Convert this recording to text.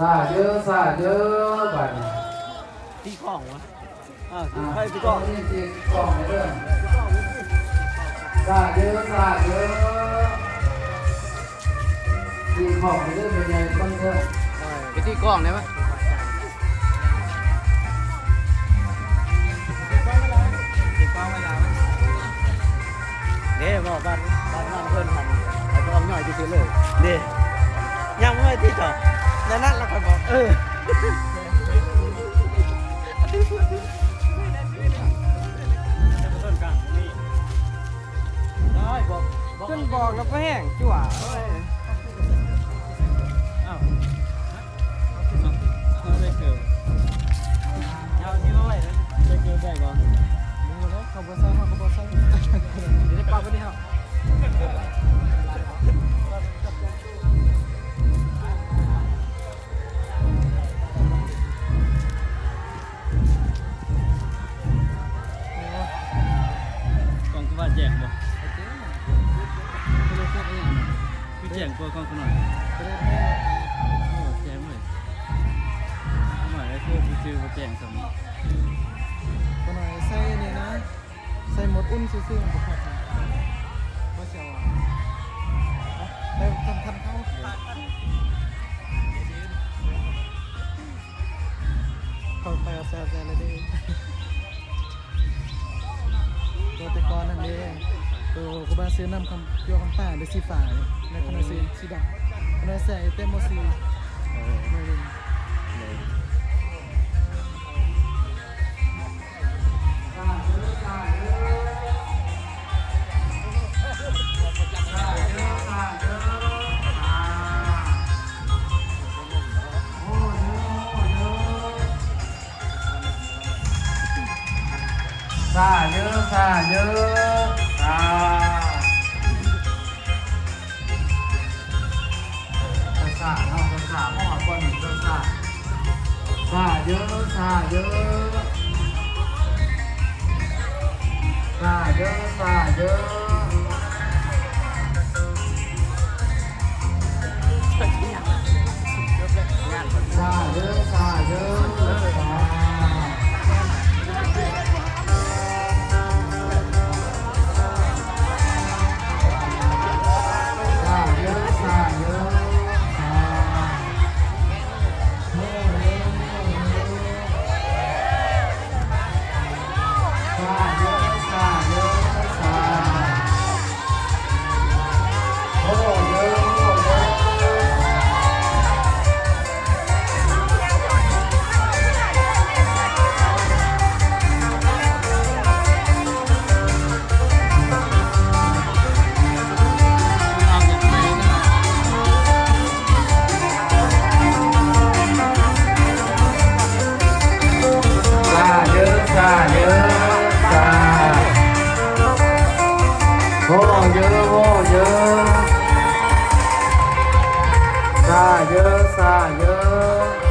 ซาเยอะซาเยอะบัดนี้ตีกล้องวะใครตีกล้องนี่ตีกล้องเรื่องซาเยอะซาเยอะตีกล้องเรื่องเป็นไงบ้างเถอะไปตีกล้องได้ไหมตีกล้องเวลาเด้บอกบ้านเพื่อนหันไอ้กล้องย่อยที่ซื้อเลยเด้ยังไม่ที่ต่อนั่นเราคอยบอกขึ้นบอกแล้วก็แห้งจั่วอ้าวได้เกลือยาวที่เท่าไหร่นะได้เกลือได้ก่อนดูแล้วเขาบอกใส่เขาบอกใส่เดี๋ยวได้ปลาไปนี่ครับกองว่าแจกบ่คือแจกตัวกองขนาดโอ้แจกเลยหน่อยแล้วคือซื้อมาแจกสมตัวหน่อยใส่นี่นะใส่หมดอุ่นซื่อๆบุกเข้าว่าเชียวได้ทันเข้าเขาไปเอาแซ่เลยดิตัวตะกอนนั่นเองตัวกูบ้าซื้อน้ำคำเกี่ยวคำป่าได้สีฟ้าในขณะสีดำขณะใส่เต็มโมซีไม่รู้ซาเยอะซาเยอะซาซาเนาะซาหม้อก้อนซาซาเยอะซาเยอะซาเยอะซาเยอะซาเยอะซาเยอะโอ้เยอะโอ้เยอะซาเยอะซาเยอะ